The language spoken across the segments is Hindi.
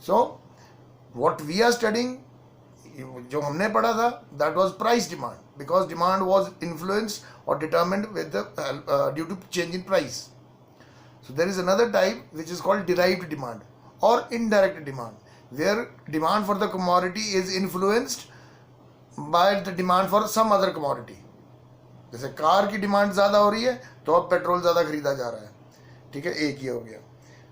So what we are studying, जो हमने पढ़ा था, that was price demand, because demand was influenced और determined with the due to change in price. So there is another type which is called derived demand or indirect demand, where demand for the commodity is influenced by the demand for some other commodity. जैसे कार की डिमांड ज़्यादा हो रही है तो अब पेट्रोल ज़्यादा खरीदा जा रहा है, ठीक है, एक ही हो गया.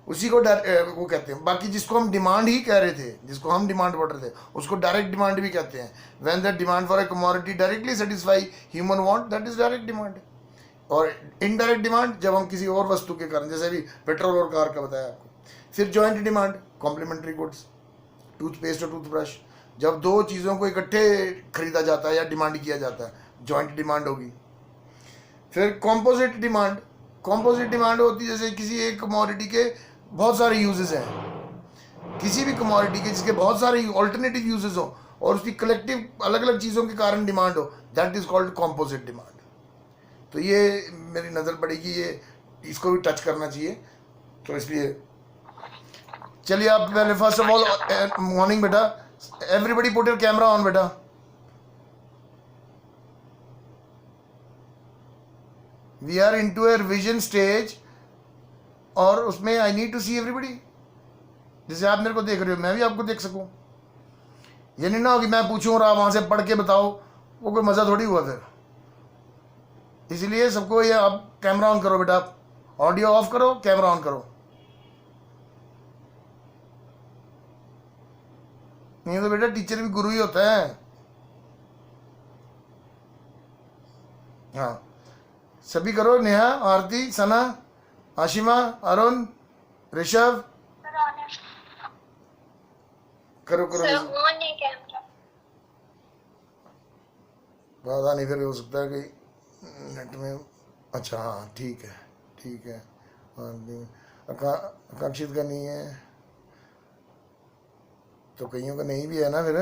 उसी को वो कहते हैं. बाकी जिसको हम डिमांड ही कह रहे थे, जिसको हम डिमांड बढ़ रहे थे, उसको डायरेक्ट डिमांड भी कहते हैं. When the demand for a commodity directly satisfy human want, that is direct demand. और इनडायरेक्ट डिमांड जब हम किसी और वस्तु के कारण, जैसे भी पेट्रोल और कार का बताया आपको. फिर joint demand, complementary goods, toothpaste और टूथब्रश, जब दो चीज़ों को इकट्ठे खरीदा जाता है या डिमांड किया जाता है, जॉइंट डिमांड होगी. फिर कॉम्पोजिट डिमांड. कॉम्पोजिट डिमांड होती है जैसे किसी एक कमोडिटी के बहुत सारे यूजेस हैं, किसी भी कमोडिटी के जिसके बहुत सारे ऑल्टरनेटिव यूजेस हो और उसकी कलेक्टिव अलग अलग चीज़ों के कारण डिमांड हो, that is called composite demand. तो ये मेरी नज़र पड़ी कि ये इसको भी टच करना चाहिए, तो इसलिए चलिए आप पहले फर्स्ट ऑफ ऑल मॉर्निंग बेटा, everybody put your camera on बेटा. We are into a revision stage और उसमें I need to see everybody. जैसे आप मेरे को देख रहे हो, मैं भी आपको देख सकूं. ये नहीं ना हो कि मैं पूछूं और आप वहां से पढ़ के बताओ, वो कोई मज़ा थोड़ी हुआ फिर. इसलिए सबको ये आप कैमरा ऑन करो बेटा, ऑडियो ऑफ करो, कैमरा ऑन करो. नहीं तो बेटा टीचर भी गुरु ही होता है. हाँ सभी करो, नेहा, आरती, सना, आशिमा, अरुण, ऋषभ, करो करो. पता नहीं फिर हो सकता है कि नेट में. अच्छा हाँ ठीक है ठीक है. आकांक्षित का नहीं है तो कईयों का नहीं भी है ना फिर.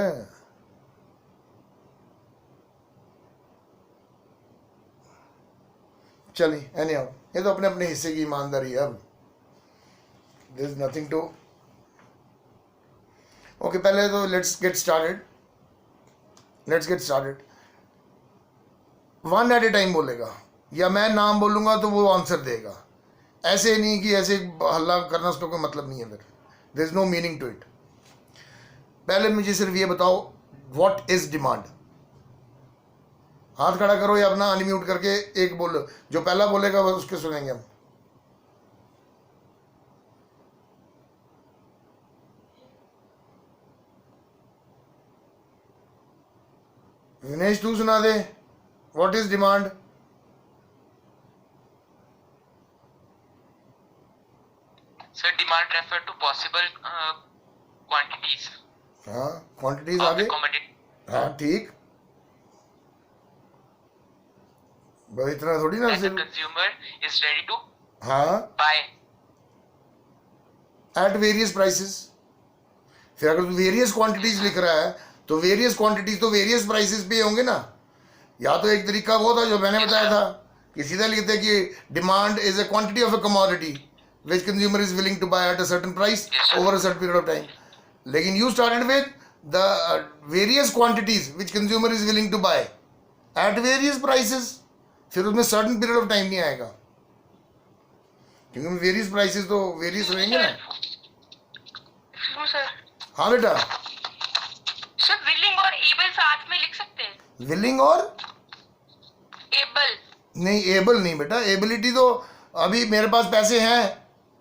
चलिए एनी हाउ, ये तो अपने अपने हिस्से की ईमानदारी है. अब there is nothing to. Okay पहले तो let's get started. One at a time बोलेगा या मैं नाम बोलूँगा तो वो आंसर देगा. ऐसे नहीं कि ऐसे हल्ला करना, उसका कोई मतलब नहीं है. फिर there is no meaning to it. पहले मुझे सिर्फ ये बताओ व्हाट इज डिमांड. हाथ खड़ा करो या अपना अनम्यूट करके एक बोलो, जो पहला बोलेगा वो उसके सुनेंगे हम. विनेश तू सुना दे, what is demand. Sir demand refer to possible quantities. हाँ क्वांटिटीज आगे. हाँ ठीक, बस इतना थोड़ी ना. कंज्यूमर इज रेडी टू हाँ बाय एट वेरियस प्राइसेस. फिर अगर वेरियस क्वांटिटीज लिख रहा है तो वेरियस क्वांटिटीज तो वेरियस प्राइसेस पे होंगे ना. या तो एक तरीका वो था जो मैंने बताया था कि सीधा लिखते कि demand is a quantity of a commodity which consumer is willing to buy at a certain price over a certain period of time. लेकिन you started with the various quantities which consumer is willing to buy at various prices. फिर उसमें सर्टेन पीरियड ऑफ टाइम नहीं आएगा, क्योंकि वेरियस प्राइसेस तो वेरियस रहेंगे ना. हाँ बेटा. सर विलिंग और एबल साथ में लिख सकते हैं. विलिंग और एबल नहीं, एबल नहीं बेटा. एबिलिटी तो अभी मेरे पास पैसे हैं,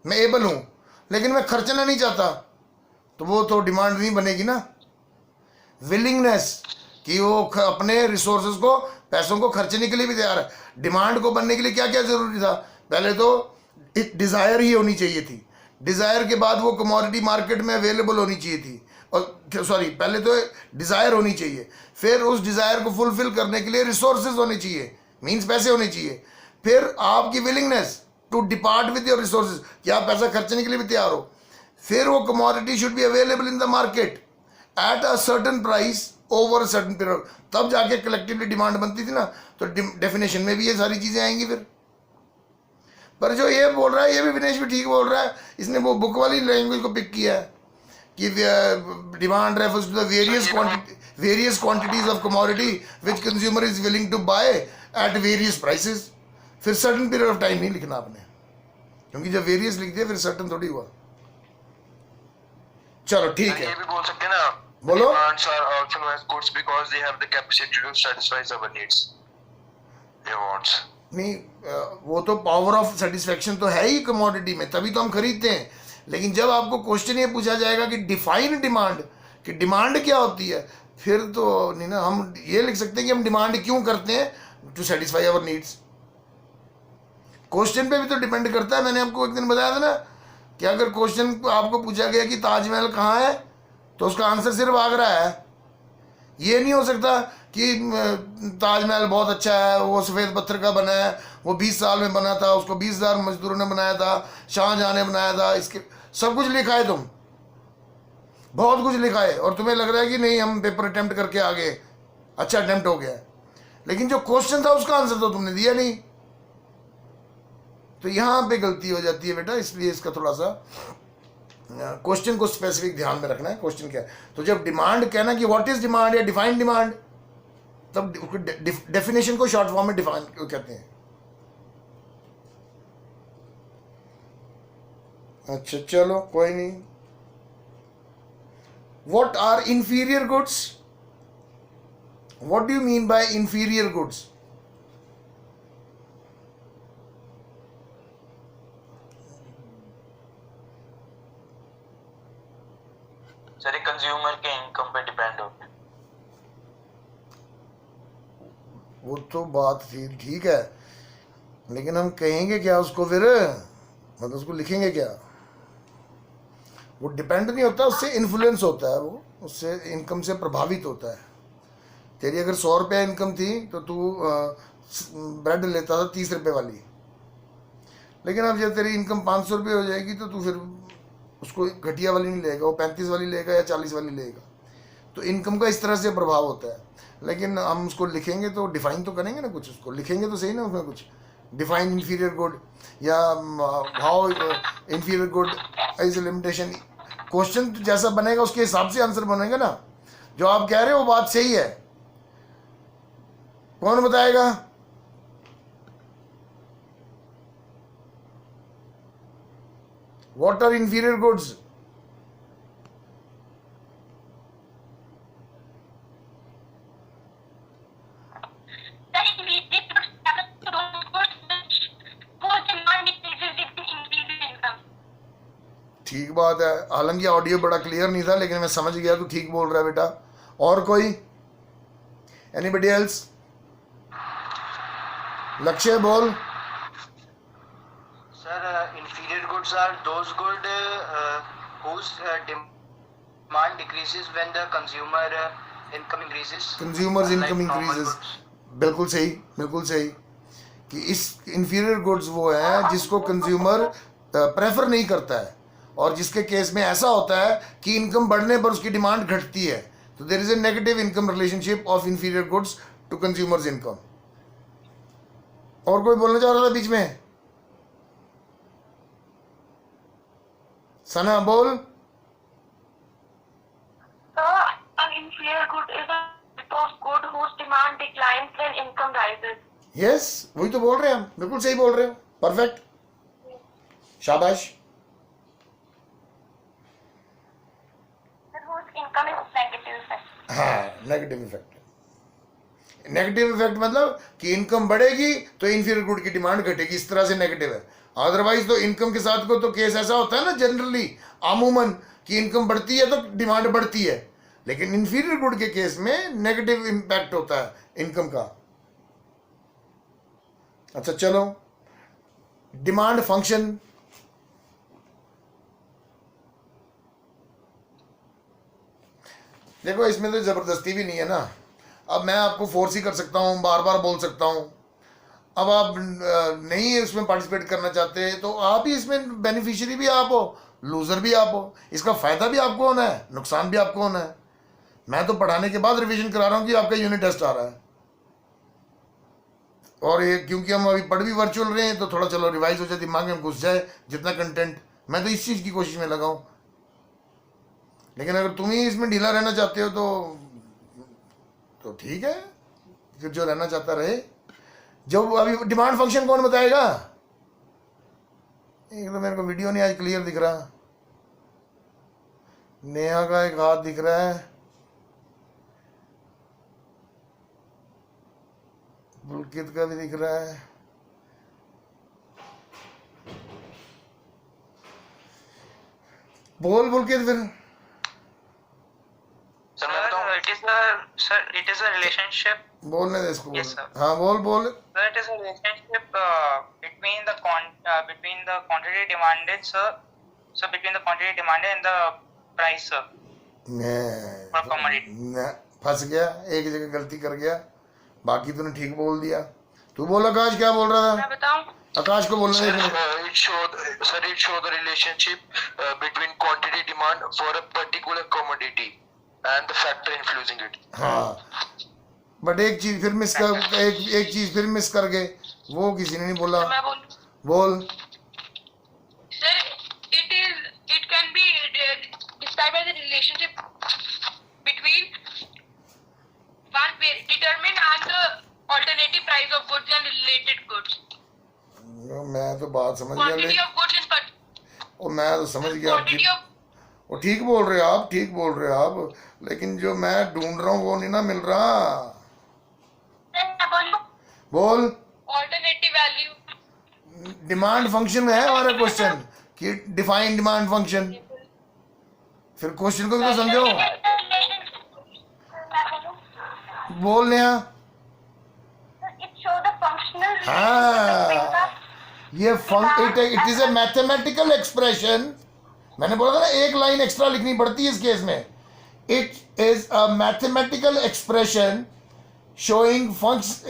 मैं एबल हूँ, लेकिन मैं खर्चना नहीं चाहता, तो वो तो डिमांड नहीं बनेगी ना. विलिंगनेस कि वो अपने रिसोर्सेज को, पैसों को खर्चने के लिए भी तैयार है. डिमांड को बनने के लिए क्या क्या जरूरी था. पहले तो एक डिज़ायर ही होनी चाहिए थी. डिज़ायर के बाद वो कमोडिटी मार्केट में अवेलेबल होनी चाहिए थी. और सॉरी, पहले तो डिज़ायर होनी चाहिए, फिर उस डिज़ायर को फुलफिल करने के लिए रिसोर्सेज होने चाहिए, मीन्स पैसे होने चाहिए. फिर आपकी willingness to depart with your resources कि आप पैसा खर्चने के लिए भी तैयार हो. फिर वो commodity should be available in the market at a certain price over certain period. तब जाके कलेक्टिवली डिमांड बनती थी ना. तो डेफिनेशन में भी ये सारी चीज़ें आएंगी फिर. पर जो ये बोल रहा है, ये भी विनेश भी ठीक बोल रहा है, इसने वो बुक वाली लैंग्वेज को पिक किया है कि demand refers to the various quantities of commodity which consumer is willing to buy at various prices. फिर सर्टन पीरियड ऑफ टाइम नहीं लिखना आपने, क्योंकि जब वेरियस लिख दिया फिर सर्टन थोड़ी हुआ। चलो ठीक है, ये भी बोल सकते हैं ना, बोलो। demands are also known as goods because they have the capacity to satisfy our needs, their wants. नहीं वो तो पावर ऑफ सेटिस्फेक्शन तो है ही कमोडिटी में, तभी तो हम खरीदते हैं। लेकिन जब आपको क्वेश्चन ये पूछा जाएगा कि डिफाइन डिमांड, कि डिमांड क्या होती है, फिर तो नहीं ना। हम ये लिख सकते हैं कि हम डिमांड क्यों करते हैं, to satisfy our needs. Question पे भी तो डिपेंड करता है। मैंने आपको एक दिन बताया था ना कि अगर क्वेश्चन आपको पूछा गया कि ताजमहल कहाँ है, तो उसका आंसर सिर्फ आगरा है। ये नहीं हो सकता कि ताजमहल बहुत अच्छा है, वो सफ़ेद पत्थर का बना है, वो 20 साल में बना था, उसको 20,000 मजदूरों ने बनाया था, शाहजहाँ ने बनाया था, इसके सब कुछ लिखा है, तुम बहुत कुछ लिखा है, और तुम्हें लग रहा है कि नहीं हम पेपर अटेम्प्ट करके आ गए, अच्छा अटेम्प्ट हो गया, लेकिन जो क्वेश्चन था उसका आंसर तो तुमने दिया नहीं। तो यहाँ पे गलती हो जाती है बेटा, इसलिए इसका थोड़ा सा क्वेश्चन को स्पेसिफिक ध्यान में रखना है। क्वेश्चन क्या है, तो जब डिमांड कहना कि व्हाट इज डिमांड या डिफाइंड डिमांड, तब डेफिनेशन को शॉर्ट फॉर्म में डिफाइन कहते हैं। अच्छा चलो कोई नहीं। What are inferior goods, what do you mean by inferior goods? Sir ये कंज्यूमर के इनकम पे डिपेंड होते हैं। वो तो बात ठीक है, लेकिन हम कहेंगे क्या उसको फिर, मतलब उसको लिखेंगे क्या? वो डिपेंड नहीं होता, उससे इन्फ्लुएंस होता है, वो उससे इनकम से प्रभावित होता है। तेरी अगर 100 रुपये इनकम थी तो तू ब्रेड लेता था 30 रुपये वाली, लेकिन अब जब तेरी इनकम 500 रुपये हो जाएगी तो तू फिर उसको घटिया वाली नहीं लेगा, वो 35 वाली लेगा या 40 वाली लेगा। तो इनकम का इस तरह से प्रभाव होता है। लेकिन हम उसको लिखेंगे तो डिफाइन तो करेंगे ना, कुछ उसको लिखेंगे तो सही ना, उसमें कुछ डिफाइन इंफीरियर गुड या how inferior good is limitation. Question जैसा बनेगा उसके हिसाब से आंसर बनेगा ना। जो आप कह रहे हो वो बात सही है, कौन बताएगा? What are inferior goods? ठीक बात है, हालांकि ऑडियो बड़ा क्लियर नहीं था, लेकिन मैं समझ गया, तू ठीक बोल रहा है बेटा। और कोई? Anybody else? लक्ष्य बोल। Inferior goods are those goods whose demand decreases when the consumer income increases. Consumers income Unlike normal increases. goods. बिल्कुल सही, बिल्कुल सही। कि इस इंफीरियर गुड्स वो है जिसको कंज्यूमर प्रेफर नहीं करता है, और जिसके केस में ऐसा होता है कि इनकम बढ़ने पर उसकी डिमांड घटती है। तो there is a negative income relationship of inferior goods to consumer's income. और कोई बोलना चाह रहा था बीच में? सना बोल। An inferior good is a good whose demand declines when income rises. Yes, वही तो बोल रहे हैं हम, बिल्कुल सही बोल रहे हो, परफेक्ट, शाबाश। Whose income is negative effect. हाँ, नेगेटिव इफेक्ट। नेगेटिव इफेक्ट मतलब कि इनकम बढ़ेगी तो इंफीरियर गुड की डिमांड घटेगी, इस तरह से नेगेटिव है। अदरवाइज तो इनकम के साथ को तो केस ऐसा होता है ना जनरली, अमूमन, कि इनकम बढ़ती है तो डिमांड बढ़ती है, लेकिन इंफीरियर गुड के केस में नेगेटिव इम्पैक्ट होता है इनकम का। अच्छा चलो, डिमांड फंक्शन। देखो इसमें तो जबरदस्ती भी नहीं है ना। अब मैं आपको फोर्स ही कर सकता हूँ, बार बार बोल सकता हूँ। अब आप नहीं इसमें पार्टिसिपेट करना चाहते तो आप ही इसमें बेनिफिशियरी भी आप हो, लूजर भी आप हो। इसका फायदा भी आपको होना है, नुकसान भी आपको होना है। मैं तो पढ़ाने के बाद रिवीजन करा रहा हूँ कि आपका यूनिट टेस्ट आ रहा है, और ये क्योंकि हम अभी पढ़ भी वर्चुअल रहे हैं तो थोड़ा चलो रिवाइज हो जाए, दिमाग में घुस जाए जितना कंटेंट। मैं तो इस चीज़ की कोशिश में लगा हूँ। लेकिन अगर तुम ही इसमें ढीला रहना चाहते हो तो ठीक है, फिर जो रहना चाहता रहे। जो अभी डिमांड फंक्शन कौन बताएगा? एक तो मेरे को वीडियो नहीं आज क्लियर दिख रहा। नेहा का एक हाथ दिख रहा है, पुलकित का भी दिख रहा है। बोल पुलकित फिर। सर मैं बताऊं? It is a relationship. बोलने दे इसको। Yes, sir. हाँ बोल। So it is a relationship between the quantity demanded, sir. So between the quantity demanded and the price, sir. For commodity. फंस गया, एक जगह गलती कर गया, बाकी तूने ठीक बोल दिया। तू बोल आकाश, क्या बोल रहा था? मैं बताऊं? आकाश को बोलने दे। it show the relationship between quantity demand for a particular commodity and the factor influencing it. हाँ, बट एक चीज फिर मिस कर, एक चीज फिर मिस कर गए, वो किसी ने नहीं बोला। मैं बोल बोल। Sir, it can be described as a relationship between one determined and the alternative price of goods and related goods. मैं तो बात समझ गया, Quantity of goods in और मैं तो समझ गया आप quantity of वो ठीक बोल रहे हो आप, ठीक बोल रहे हो आप, लेकिन जो मैं ढूंढ रहा हूँ वो नहीं ना मिल रहा। बोल। alternative value. डिमांड फंक्शन में है हमारा क्वेश्चन कि डिफाइन डिमांड फंक्शन। फिर क्वेश्चन को भी तो समझो। बोल Neha. It show the functional हाँ, ये it is a mathematical expression. मैंने बोला था ना एक लाइन एक्स्ट्रा लिखनी पड़ती है इस केस में। It is a mathematical expression showing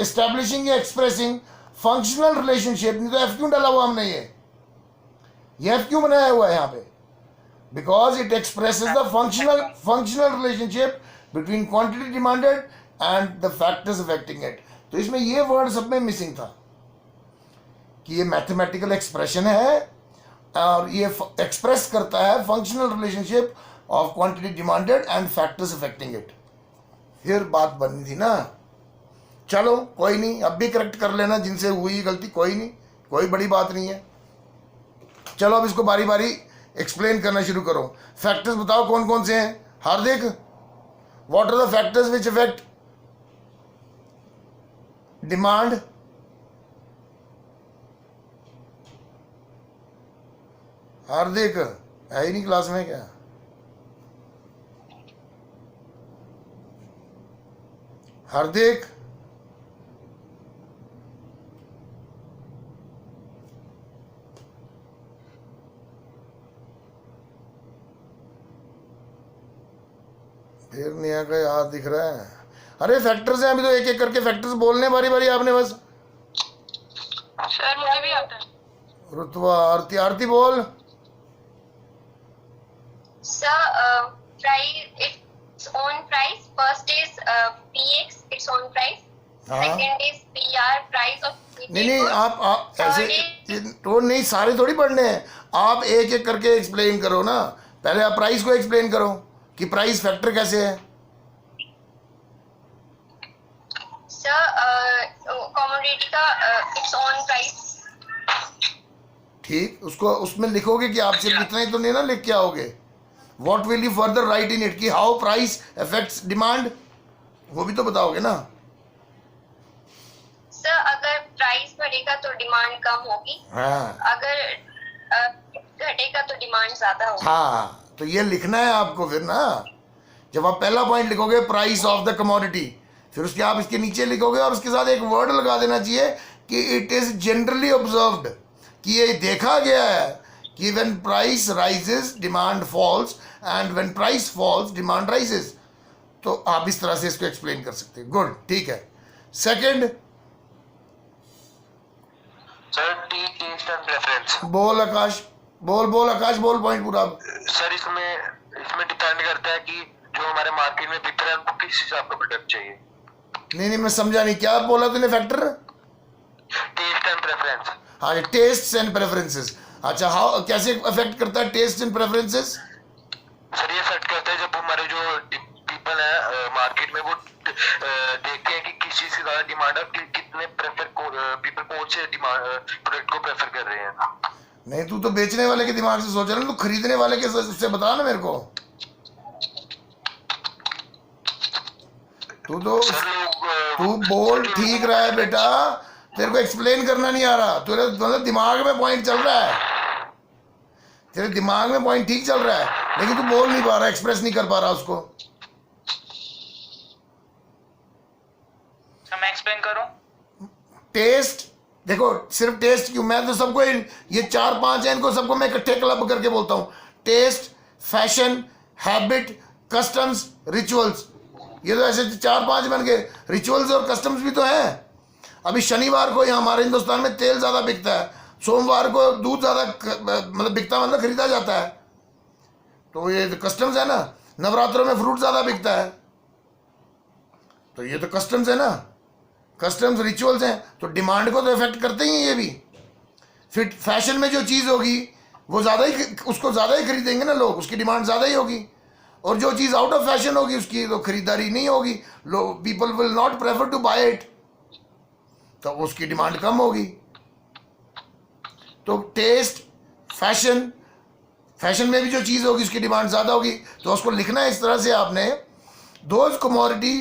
establishing expressing functional relationship. नहीं तो एफ क्यों डाला हुआ हमने? ये एफ क्यों बनाया हुआ है यहाँ पे? Because it expresses the functional relationship between quantity demanded and the factors affecting it. तो इसमें ये वर्ड सब में मिसिंग था कि ये मैथमेटिकल एक्सप्रेशन है और ये एक्सप्रेस करता है functional relationship of quantity demanded and factors affecting it. फिर बात बननी थी ना। चलो कोई नहीं, अब भी करेक्ट कर लेना जिनसे हुई गलती, कोई नहीं, कोई बड़ी बात नहीं है। चलो अब इसको बारी बारी एक्सप्लेन करना शुरू करो। फैक्टर्स बताओ कौन कौन से हैं? Hardik, what are the factors which affect demand? Hardik है ही नहीं क्लास में क्या? हार्दिक, फिर नेहा का हाथ दिख रहा है। अरे फैक्टर्स हैं, अभी तो एक एक करके फैक्टर्स बोलने बारी बारी आपने बस। सर मुझे भी आता है। रुतवा, आरती, आरती बोल। Sir, price, its own price. First is PX, its own price. हाँ। Second is PR, price of नहीं आप ऐसे तो नहीं, सारे थोड़ी पढ़ने हैं। आप एक एक करके एक्सप्लेन करो ना। पहले आप प्राइस को एक्सप्लेन करो कि प्राइस फैक्टर कैसे है। Sir, commodity का its own price. ठीक, उसको उसमें लिखोगे कि आप सिर्फ इतना ही तो नहीं ना लिख के आओगे। What will you further right in it कि हाउ प्राइस अफेक्ट्स डिमांड, वो भी तो बताओगे ना। Sir, अगर प्राइस बढ़ेगा तो डिमांड कम होगी, हाँ अगर घटेगा तो डिमांड ज्यादा होगी। हाँ, तो ये लिखना है आपको फिर ना। जब आप पहला पॉइंट लिखोगे प्राइस ऑफ द कमोडिटी, फिर उसके आप इसके नीचे लिखोगे और उसके साथ एक वर्ड लगा देना चाहिए कि इट इज जनरली ऑब्जर्व्ड, कि ये देखा गया है कि when price rises demand falls and when price falls demand rises. तो आप इस तरह से इसको एक्सप्लेन कर सकते हैं। गुड, ठीक है। Second sir taste and preference. बोल आकाश, बोल आकाश, बोल पॉइंट पूरा। सर इसमें डिपेंड करता है कि जो हमारे मार्केट में बिक रहा है उनको किस हिसाब का प्रोडक्ट चाहिए। नहीं मैं समझा नहीं, क्या बोला तूने? Factor taste and preference. हाँ, टेस्ट एंड प्रेफरेंसेस। अच्छा, हाउ कैसे अफेक्ट करता है टेस्ट एंड प्रेफरेंसेस? सर ये इफेक्ट करता है जब हमारे जो पीपल है मार्केट में वो देखते हैं कि किस चीज की ज्यादा डिमांड है, कितने पीपल कौन से प्रोडक्ट को प्रेफर कर रहे हैं। नहीं, तू तो बेचने वाले के दिमाग से सोच रहा है, तू खरीदने वाले के से बता ना मेरे को। तू तो तू बोल ठीक रहा है बेटा, तेरे को एक्सप्लेन करना नहीं आ रहा, तेरे मतलब दिमाग में पॉइंट चल रहा है, तेरे दिमाग में पॉइंट ठीक चल रहा है, लेकिन तू बोल नहीं पा रहा, एक्सप्रेस नहीं कर पा रहा उसको। सर मैं एक्सप्लेन करूं? टेस्ट देखो, सिर्फ टेस्ट क्यों, मैं तो सबको ये 4-5 है, इनको सबको मैं इकट्ठे क्लब करके बोलता हूँ। Taste, fashion, habit, customs, rituals, ये तो ऐसे 4-5 बन गए। रिचुअल्स और कस्टम्स भी तो हैं। अभी शनिवार को यहाँ हमारे हिंदुस्तान में तेल ज़्यादा बिकता है, सोमवार को दूध ज़्यादा मतलब बिकता, मतलब खरीदा जाता है, तो ये तो कस्टम्स है ना। नवरात्रों में फ्रूट ज़्यादा बिकता है, तो ये तो कस्टम्स है ना, कस्टम्स रिचुअल्स हैं, तो डिमांड को तो इफेक्ट करते ही हैं ये भी। फिर फैशन में जो चीज़ होगी वो ज़्यादा ही, उसको ज़्यादा ही खरीदेंगे ना लोग, उसकी डिमांड ज़्यादा ही होगी। और जो चीज़ आउट ऑफ फैशन होगी उसकी तो खरीदारी नहीं होगी, लोग people will not prefer to buy it, तो उसकी डिमांड कम होगी। तो टेस्ट, फैशन में भी जो चीज़ होगी उसकी डिमांड ज़्यादा होगी, तो उसको लिखना है इस तरह से आपने, those commodity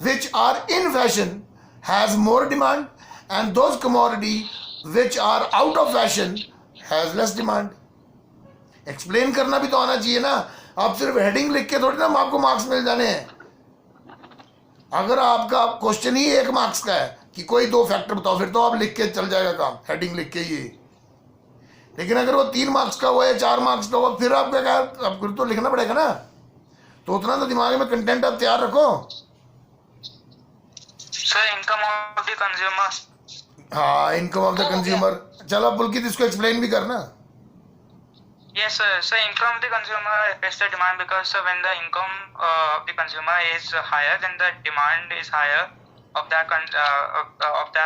which are in fashion has more demand and those commodity which are out of fashion has less demand. Explain करना भी तो आना चाहिए ना, आप सिर्फ हेडिंग लिख के थोड़ी ना आपको मार्क्स मिल जाने हैं। अगर आपका क्वेश्चन ही 1 मार्क्स का है कि कोई 2 फैक्टर बताओ, फिर तो आप लिख के चल जाएगा काम, हेडिंग लिख के ये। लेकिन अगर वो 3 मार्क्स का हुआ या 4 मार्क्स का हुआ, फिर आपका क्या, आपको तो लिखना पड़ेगा ना, तो उतना तो दिमाग में कंटेंट आप तैयार रखो। Sir income of the consumer. हाँ, इनकम ऑफ द कंज्यूमर। चलो पुलकित इसको एक्सप्लेन भी करना। Yes, sir. So income of the consumer affects the demand because when the income of the consumer is higher, then the demand is higher of that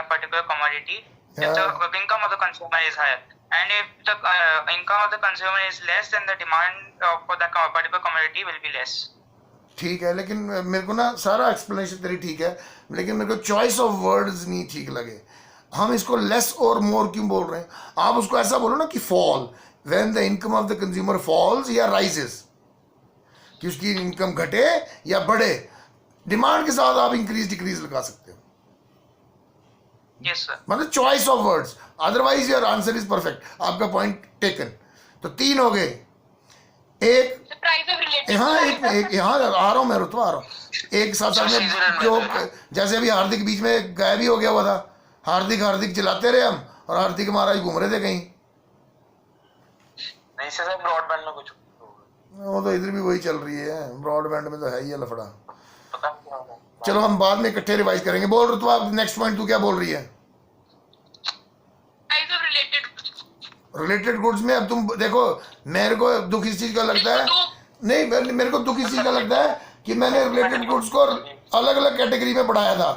particular commodity. If the income of the consumer is higher, and if the income of the consumer is less, then the demand for that particular commodity will be less. ठीक है, लेकिन मेरे को ना सारा एक्सप्लेनेशन तेरी ठीक है, लेकिन मेरे को चॉइस ऑफ वर्ड्स नहीं ठीक लगे। हम इसको लेस और मोर क्यों बोल रहे हैं? आप उसको ऐसा बोलो ना कि fall, when the income of the consumer falls या राइजेस, कि उसकी इनकम घटे या बढ़े, डिमांड के साथ आप इंक्रीज डिक्रीज लगा सकते हो। Yes, sir. मतलब choice of words, otherwise your answer is perfect. आपका पॉइंट टेकन। तो 3 हो गए। एक The price of related. हाँ, एक यहाँ आ रहा हूँ मैं, रुतबा आ रहा हूँ। एक साथ में जो, जैसे अभी हार्दिक बीच में गायब ही हो गया हुआ था, हार्दिक चिल्लाते रहे हम, और हार्दिक महाराज घूम रहे थे कहीं। नहीं सर, ब्रॉडबैंड में कुछ वो तो इधर भी वही चल रही है, ब्रॉडबैंड में तो है ही लफड़ा। पता नहीं। चलो हम बाद में इकट्ठे रिवाइज करेंगे। बोल रुतबा, नेक्स्ट पॉइंट तू क्या बोल रही है? Price of related. Related goods में अब तुम देखो, मेरे को दुख इस चीज का लगता है, नहीं मेरे को दुख इस चीज का लगता है कि मैंने रिलेटेड गुड्स को अलग अलग कैटेगरी में पढ़ाया था।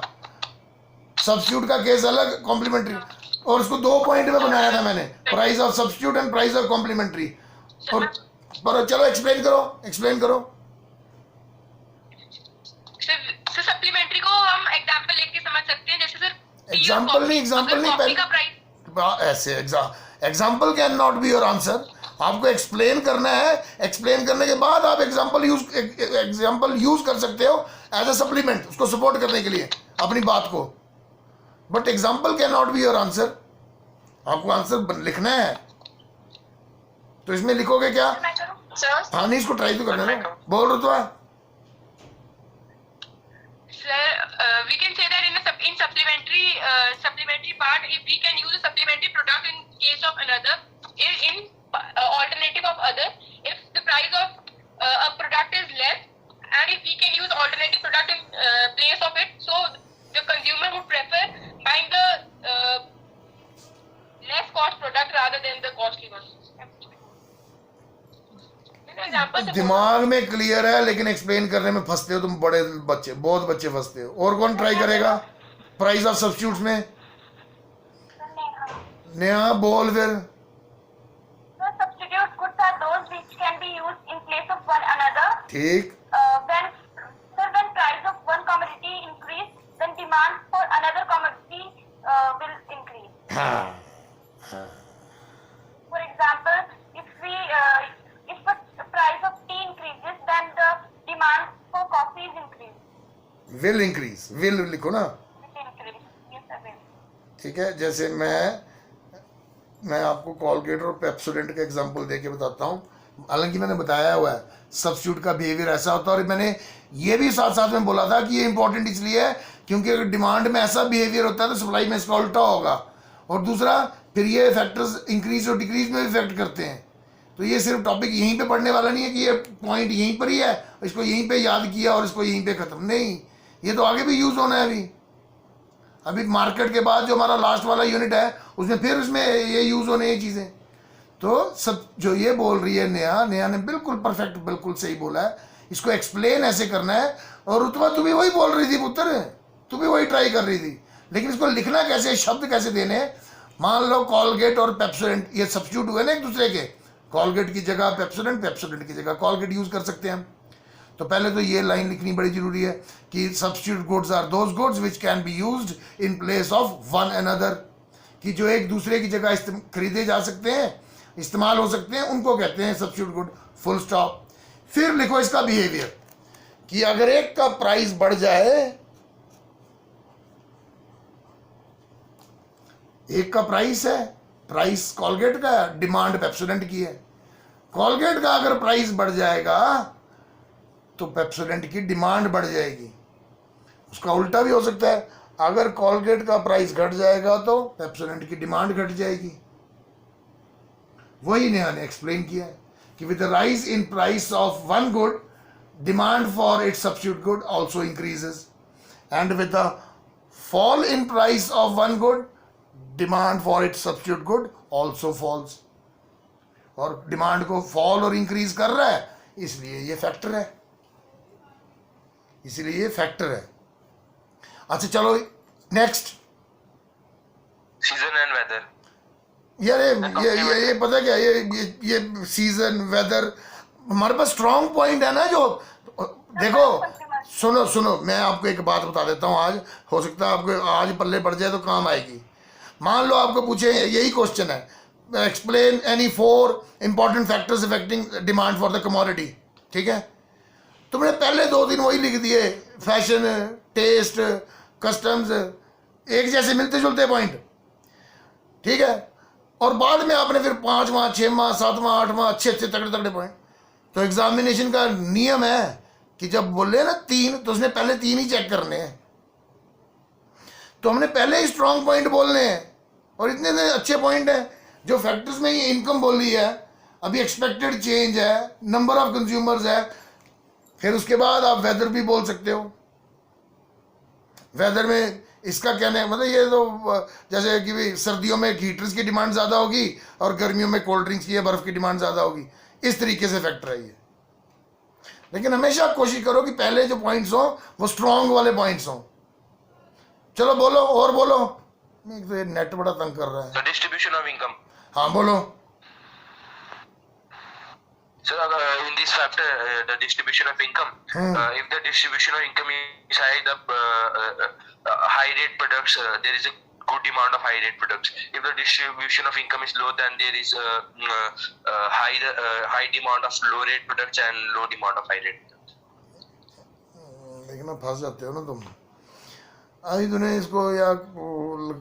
सब्स्टिट्यूट का केस अलग, कॉम्प्लीमेंट्री, और उसको 2 पॉइंट में बनाया था मैंने, price of substitute and price of complementary. और पर चलो एक्सप्लेन करो। सर सप्लीमेंट्री को हम एग्जांपल लेके समझ सकते हैं, जैसे सर एग्जांपल नहीं कॉफी का प्राइस। ऐसे example can not be your answer. आपको एक्सप्लेन करना है, एक्सप्लेन करने के बाद आप एग्जाम्पल यूज कर सकते हो एज अ सप्लीमेंट, उसको सपोर्ट करने के लिए अपनी बात को, but example can not be your answer. आपको आंसर लिखना है, तो इसमें लिखोगे क्या? Sir, हाँ, नहीं, इसको ट्राई तो करना है। बोल रहे तो Sir, we can say that in supplementary part, if we can use a supplementary product in case of another, in alternative of other, if the price of a product is less, and if we can use alternative product in place of it, so the consumer would prefer buying the less cost product rather than the costly one. दिमाग में क्लियर है, लेकिन एक्सप्लेन करने में फंसते हो तुम, बड़े बच्चे, बहुत बच्चे फंसते हो। और कौन ट्राई करेगा प्राइस ऑफ सब्स्टिट्यूट्स में? नेहा बोल फिर। substitute could goods are those which can be used in place of one another. ठीक, When price of one commodity increase, then demand for another commodity will increase. हाँ हाँ, For example, if the price of tea increases, then the demand for coffee is increased. will increase, will लिखो ना, It increase. Yes, sir. Will. ठीक है। जैसे मैं आपको कॉलगेट और पेप्सोडेंट का एग्जांपल देके बताता हूँ, हालांकि मैंने बताया हुआ है सब्स्टिट्यूट का बिहेवियर ऐसा होता है, और मैंने ये भी साथ साथ में बोला था कि ये इंपॉर्टेंट इसलिए है क्योंकि अगर डिमांड में ऐसा बिहेवियर होता है तो सप्लाई में इसका उल्टा होगा, और दूसरा फिर ये फैक्टर्स इंक्रीज और डिक्रीज में भी इफेक्ट करते हैं। तो ये सिर्फ टॉपिक यहीं पे पढ़ने वाला नहीं है कि ये पॉइंट यहीं पर ही है, इसको यहीं पे याद किया और इसको यहीं पे ख़त्म, नहीं, ये तो आगे भी यूज़ होना है। अभी मार्केट के बाद जो हमारा लास्ट वाला यूनिट है उसमें फिर उसमें ये यूज़ होने ये चीज़ें। तो सब जो ये बोल रही है नेहा ने बिल्कुल परफेक्ट, बिल्कुल सही बोला है, इसको एक्सप्लेन ऐसे करना है। और रुतबा तू भी वही बोल रही थी पुत्र, तू भी वही ट्राई कर रही थी, लेकिन इसको लिखना कैसे, शब्द कैसे देने। मान लो कॉलगेट और पेप्सोडेंट ये सब्स्टिट्यूट हुए ना एक दूसरे के, कॉलगेट की जगह पेप्सोडेंट, पेप्सोडेंट की जगह कॉलगेट यूज़ कर सकते हैं हम। तो पहले तो ये लाइन लिखनी बड़ी जरूरी है कि substitute goods are those goods which can be used in place of one another, कि जो एक दूसरे की जगह खरीदे जा सकते हैं, इस्तेमाल हो सकते हैं, उनको कहते हैं सब्स्टिट्यूट गुड, फुल स्टॉप। फिर लिखो इसका बिहेवियर कि अगर एक का प्राइस बढ़ जाए, एक का प्राइस है, प्राइस कॉलगेट का है, डिमांड पेप्सोडेंट की है, कॉलगेट का अगर प्राइस बढ़ जाएगा तो पेप्सोडेंट की डिमांड बढ़ जाएगी। उसका उल्टा भी हो सकता है, अगर कॉलगेट का प्राइस घट जाएगा तो पेप्सोडेंट की डिमांड घट जाएगी। वही नेहा ने एक्सप्लेन किया है कि with the rise in price of one good, demand for its substitute good also increases, and with the fall in price of one good, demand for its substitute good also falls. और डिमांड को फॉल और इंक्रीज कर रहा है, इसलिए ये फैक्टर है, इसलिए ये फैक्टर है। अच्छा चलो नेक्स्ट, सीजन एंड वेदर। यार ये पता क्या, ये सीजन वेदर हमारे पास स्ट्रॉन्ग पॉइंट है ना। जो देखो सुनो मैं आपको एक बात बता देता हूँ, आज हो सकता है आपको आज पल्ले पड़ जाए तो काम आएगी। मान लो आपको पूछे, यही क्वेश्चन है, explain any 4 important factors affecting demand for the commodity, ठीक है। तुमने पहले 2 दिन वही लिख दिए, फैशन, टेस्ट, कस्टम्स, एक जैसे मिलते जुलते पॉइंट, ठीक है। और बाद में आपने फिर 5वां, 6वां, 7वां, 8वां अच्छे तगड़े तगड़े पॉइंट। तो एग्जामिनेशन का नियम है कि जब बोले ना 3, तो उसने पहले 3 ही चेक करने हैं। तो हमने पहले ही स्ट्रॉन्ग पॉइंट बोलने हैं, और इतने अच्छे पॉइंट हैं। जो फैक्टर्स में ये इनकम बोली है, अभी एक्सपेक्टेड चेंज है, नंबर ऑफ कंज्यूमर्स है, फिर उसके बाद आप वेदर भी बोल सकते हो। वेदर में इसका कहना है, मतलब ये तो जैसे कि भाई सर्दियों में हीटर्स की डिमांड ज़्यादा होगी और गर्मियों में कोल्ड ड्रिंक्स की या बर्फ़ की डिमांड ज़्यादा होगी, इस तरीके से फैक्टर है ये। लेकिन हमेशा कोशिश करो कि पहले जो पॉइंट्स हो वो स्ट्रॉन्ग वाले पॉइंट्स हो। चलो बोलो, और बोलो, एक तो ये नेट बड़ा तंग कर रहा है। The distribution of income. हाँ बोलो। So in this factor, the distribution of income, if the distribution of income is high, the high rate products, there is a good demand of high rate products. If the distribution of income is low, then there is high demand of low rate products and low demand of high rate products. लेकिन फंस जाते हो ना तुम। अभी तूने इसको या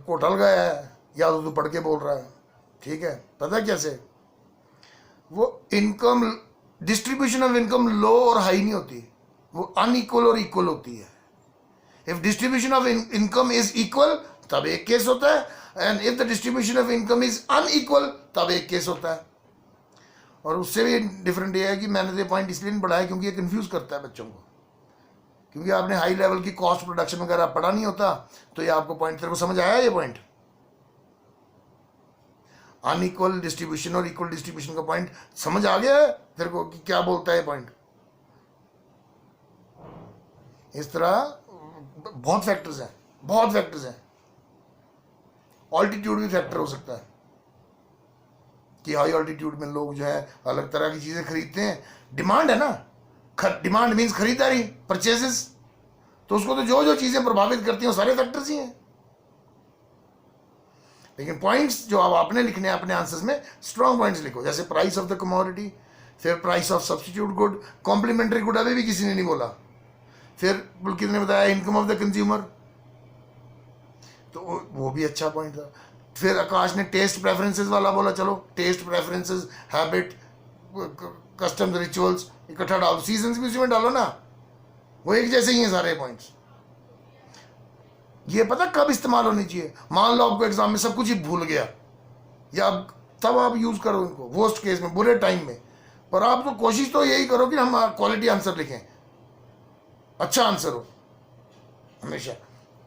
कोठल गया है या तो तू पढ़ के बोल रहा है, ठीक है। पता कैसे, वो इनकम, डिस्ट्रीब्यूशन ऑफ इनकम लो और हाई नहीं होती, वो अनइक्वल और इक्वल होती है। If distribution of income is equal तब एक केस होता है, and if the distribution of income is unequal तब एक केस होता है। और उससे भी डिफरेंट ये है कि मैंने ये पॉइंट इसलिए नहीं पढ़ाया क्योंकि ये कंफ्यूज करता है बच्चों को, क्योंकि आपने हाई लेवल की कॉस्ट प्रोडक्शन वगैरह पढ़ा नहीं होता। तो ये आपको पॉइंट, तेरे को समझ आया ये पॉइंट, अनइक्वल डिस्ट्रीब्यूशन और इक्वल डिस्ट्रीब्यूशन का पॉइंट समझ आ गया है तेरे को कि क्या बोलता है पॉइंट। इस तरह बहुत फैक्टर्स हैं, बहुत फैक्टर्स हैं। ऑल्टीट्यूड भी फैक्टर हो सकता है, कि हाई ऑल्टीट्यूड में लोग जो है अलग तरह की चीज़ें खरीदते हैं, डिमांड है ना, डिमांड मीन्स खरीदारी, परचेजेस, तो उसको तो जो जो चीज़ें प्रभावित करती हैं वो सारे फैक्टर्स ही हैं। लेकिन पॉइंट्स जो अब आपने लिखने हैं अपने आंसर्स में, स्ट्रॉन्ग पॉइंट्स लिखो, जैसे प्राइस ऑफ द कमोडिटी, फिर price of substitute good, complementary good अभी भी किसी ने नहीं बोला, फिर पुलकित ने बताया इनकम ऑफ द कंज्यूमर, तो वो भी अच्छा पॉइंट था। फिर आकाश ने टेस्ट प्रेफरेंसेस वाला बोला, चलो taste preferences, habit, customs, rituals इकट्ठा डालो, सीजन्स भी उसी में डालो ना, वो एक जैसे ही हैं सारे पॉइंट्स। ये पता कब इस्तेमाल होनी चाहिए, मान लो आपको एग्जाम में सब कुछ ही भूल गया, या अब तब आप यूज करो इनको, वर्स्ट केस में, बुरे टाइम में, पर आप तो कोशिश तो यही करो कि हम क्वालिटी आंसर लिखें, अच्छा आंसर हो हमेशा।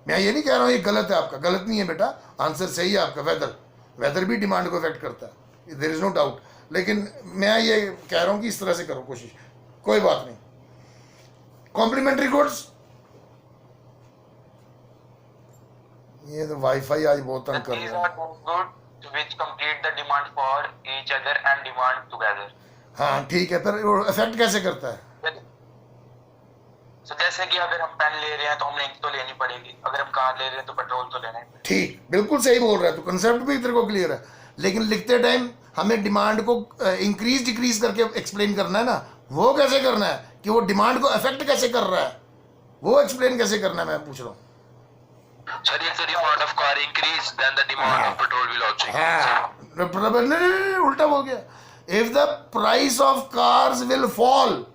मैं ये नहीं कह रहा हूँ ये गलत है आपका, गलत नहीं है बेटा, आंसर सही है आपका। वेदर भी डिमांड को इफेक्ट करता है, देयर इज नो डाउट, लेकिन मैं ये कह रहा हूँ कि इस तरह से करो कोशिश, कोई बात नहीं। कॉम्प्लीमेंट्री गुड्स, ये तो वाईफाई आज बहुत तंग कर These रहा are है। those goods which complete the demand for each other and demand together. हाँ ठीक है, पर इफेक्ट कैसे करता है? So जैसे कि अगर हम पेन ले रहे हैं तो हमें इंक तो लेनी पड़ेगी, अगर हम कार ले रहे हैं तो पेट्रोल तो लेना ही पड़ेगा। ठीक, बिल्कुल सही बोल रहा है, तो कंसेप्ट भी तेरे को क्लियर है, लेकिन लिखते टाइम हमें डिमांड को इंक्रीज डिक्रीज करके एक्सप्लेन करना है ना, वो कैसे करना है कि वो डिमांड को अफेक्ट कैसे कर रहा है, वो एक्सप्लेन कैसे करना है, मैं पूछ रहा हूँ। Sir, if the demand of car increase, then the demand of petrol will also increase. नहीं, उल्टा बोल गया। If the price of cars will fall,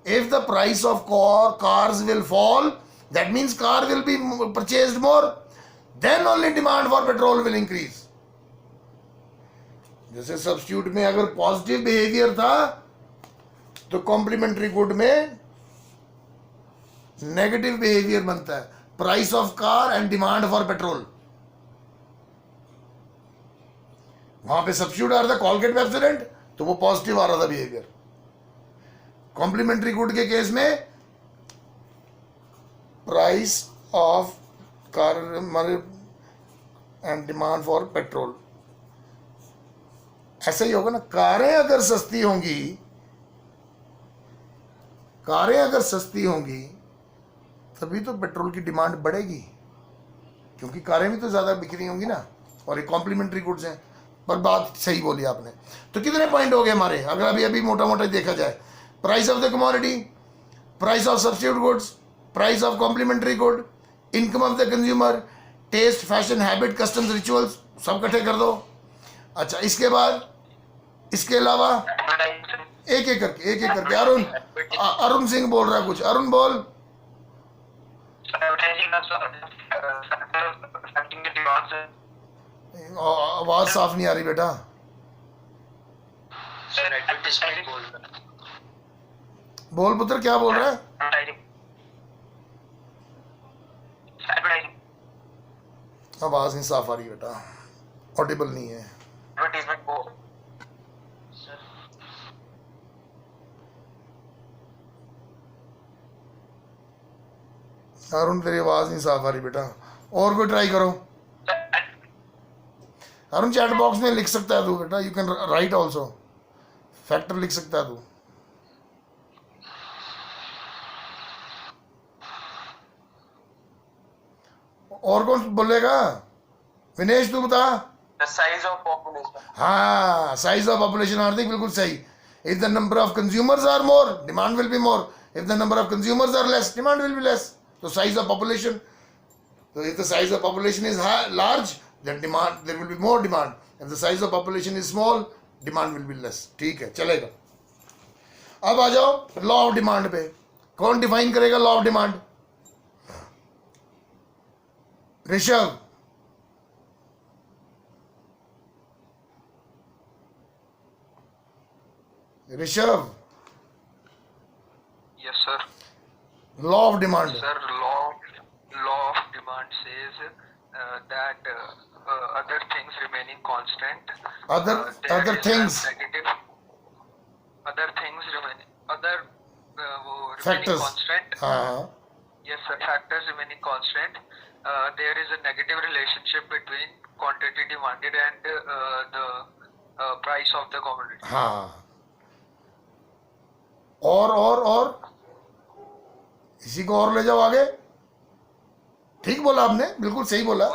if the price of cars will fall, that means car will be purchased more, then only demand for petrol will increase. जैसे सब्स्टिट्यूट में अगर पॉजिटिव बिहेवियर था तो कॉम्प्लीमेंट्री गुड में नेगेटिव बिहेवियर बनता है, price of car and demand for petrol. वहां पे सब्स्टिट्यूट आ रहा था कॉलगेट पेप्सोडेंट, तो वो पॉजिटिव आ रहा था बिहेवियर। कॉम्प्लीमेंट्री गुड के केस में price of car and demand for petrol, ऐसा ही होगा ना। कारें अगर सस्ती होंगी, कारें अगर सस्ती होंगी तभी तो पेट्रोल की डिमांड बढ़ेगी, क्योंकि कारें भी तो ज्यादा बिक रही होंगी ना, और ये कॉम्प्लीमेंट्री गुड्स हैं। पर बात सही बोली आपने। तो कितने पॉइंट हो गए हमारे, अगर अभी अभी मोटा मोटा देखा जाए? Price of the commodity, price of substitute goods, price of complementary good, income of the consumer, taste, fashion, habit, customs, rituals, सब इकट्ठे कर दो। अच्छा, इसके बाद इसके अलावा एक एक करके अरुण सिंह बोल रहा है कुछ, अरुण बोल। आवाज साफ नहीं आ रही बेटा। बोल पुत्र, क्या बोल रहा है? आवाज नहीं साफ आ रही बेटा, ऑडिबल नहीं है। अरुण तेरी आवाज नहीं साफ आ रही बेटा, और कोई ट्राई करो। अरुण चैट बॉक्स में लिख सकता है तू बेटा, you can write also, factor लिख सकता है तू। और कौन बोलेगा? विनेश तू बता। The size of population. हाँ, साइज ऑफ पॉपुलेशन, हार्दिक बिल्कुल सही। If the number of consumers are more, demand will be more, if the number of consumers are less, demand will be less. तो size of population, so if the size of population is large, then demand, there will be more demand. If the size of population is small, demand will be less. ठीक है, चलेगा। अब आ जाओ लॉ ऑफ डिमांड पे। कौन डिफाइन करेगा law of demand? Rishabh. Rishabh, Yes, sir. Law of demand. Sir, law of demand says that other things remaining constant. Other things, Negative. Other things remaining. Other remaining factors. constant. हाँ, Yes, sir. Factors remaining constant. There is a negative relationship between quantity demanded and the price of the commodity. हाँ, और इसी को और ले जाओ आगे। ठीक बोला आपने, बिल्कुल सही बोला।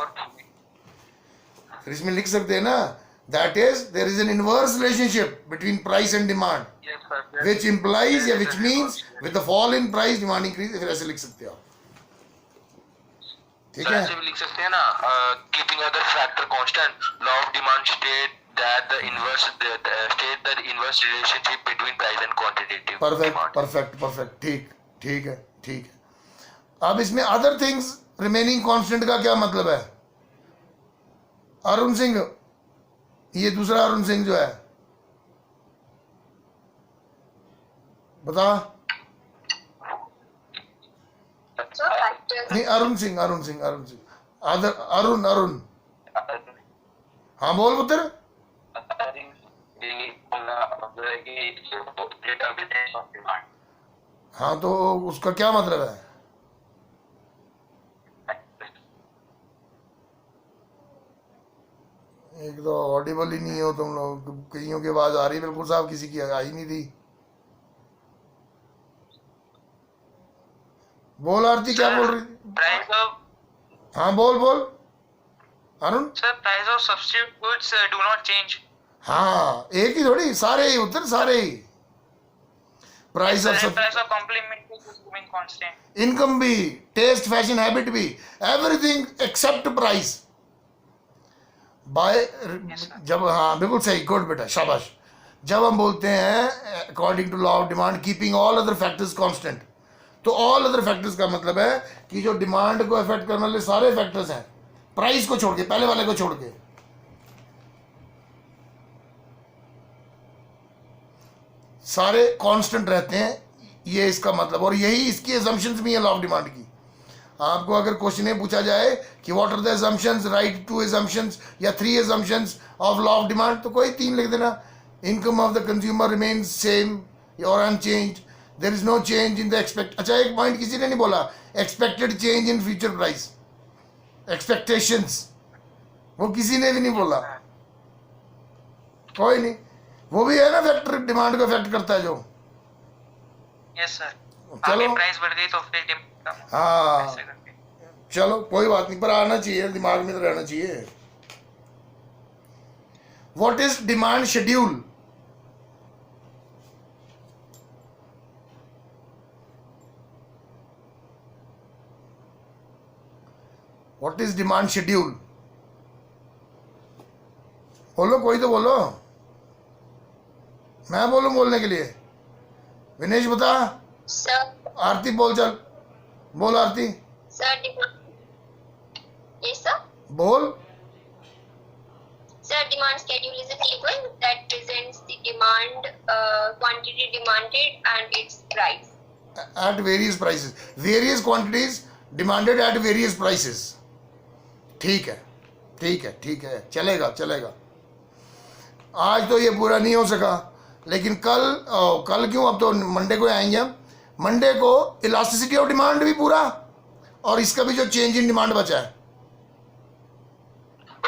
फिर इसमें लिख सकते हैं ना, that is there is an inverse relationship between price and demand, Yes, sir. which implies या which means with the fall in price demand increase। फिर ऐसे लिख सकते हो, ठीक सर है। ऐसे भी लिख सकते हैं ना, keeping other factor constant, law of demand state that the inverse relationship between price and quantitative demand. Perfect, ठीक है। अब इसमें अदर थिंग्स रिमेनिंग कांस्टेंट का क्या मतलब है? अरुण सिंह, ये दूसरा अरुण सिंह जो है, बता। So factors. नहीं, अरुण सिंह अदर अरुण, हाँ बोल पुत्र। हाँ तो उसका क्या मतलब है? एक तो ऑडिबल ही नहीं हो तुम लोग, कईयों की आवाज आ रही बिल्कुल साफ, किसी की आई नहीं थी। बोल आरती, क्या बोल रही थी? Price of हाँ बोल Arun. sir, price of substitute goods do not change. हाँ, एक ही थोड़ी, सारे ही उत्तर, सारे ही। Price Sir, of and price of complementary goods remain constant. Income भी, टेस्ट फैशन हैबिट भी, एवरीथिंग एक्सेप्ट प्राइस बाय। जब, हाँ बिल्कुल सही, गुड बेटा, शाबाश। जब हम बोलते हैं according to law of demand keeping all other factors constant, तो ऑल अदर फैक्टर्स का मतलब है कि जो डिमांड को अफेक्ट करने वाले सारे फैक्टर्स हैं, प्राइस को छोड़ के, पहले वाले को छोड़ के, सारे कांस्टेंट रहते हैं, ये इसका मतलब। और यही इसकी assumptions भी है लॉ ऑफ डिमांड की। आपको अगर क्वेश्चन में पूछा जाए कि what are the assumptions, right 2 assumptions या 3 assumptions of law of demand, तो कोई 3 लिख देना। Income of the consumer remains same और unchanged, there is no change in the expect. अच्छा, एक पॉइंट किसी ने नहीं बोला, expected change in future price, expectations, वो किसी ने भी नहीं बोला, कोई नहीं। वो भी है ना फैक्टर, डिमांड को अफेक्ट करता है जो। Yes sir. चलो। आगे प्राइस बढ़ गई तो फिर demand कम हो, हाँ ऐसे करके। चलो कोई बात नहीं, पर आना चाहिए, दिमाग में तो रहना चाहिए। What is demand schedule? What is demand schedule? बोलो, कोई तो बोलो, मैं बोलूं बोलने के लिए? विनेश बता। Sir, आरती बोल, चल बोल आरती, sir, demand. Yes, sir. बोल। Sir, demand schedule is a table that presents the demand, quantity demanded, and its price. At various prices, various quantities demanded at various prices। ठीक है, चलेगा। आज तो ये पूरा नहीं हो सका, लेकिन कल क्यों, अब तो मंडे को आएंगे हम। मंडे को इलास्टिसिटी ऑफ डिमांड भी पूरा, और इसका भी जो चेंज इन डिमांड बचा है।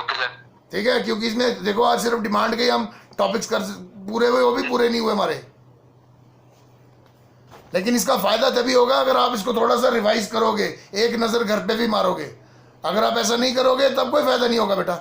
Okay sir. ठीक है, क्योंकि इसमें देखो आज सिर्फ डिमांड के ही हम टॉपिक्स पूरे हुए, वो भी पूरे नहीं हुए हमारे। लेकिन इसका फायदा तभी होगा अगर आप इसको थोड़ा सा रिवाइज करोगे, एक नजर घर पे भी मारोगे। अगर आप ऐसा नहीं करोगे तब कोई फायदा नहीं होगा बेटा।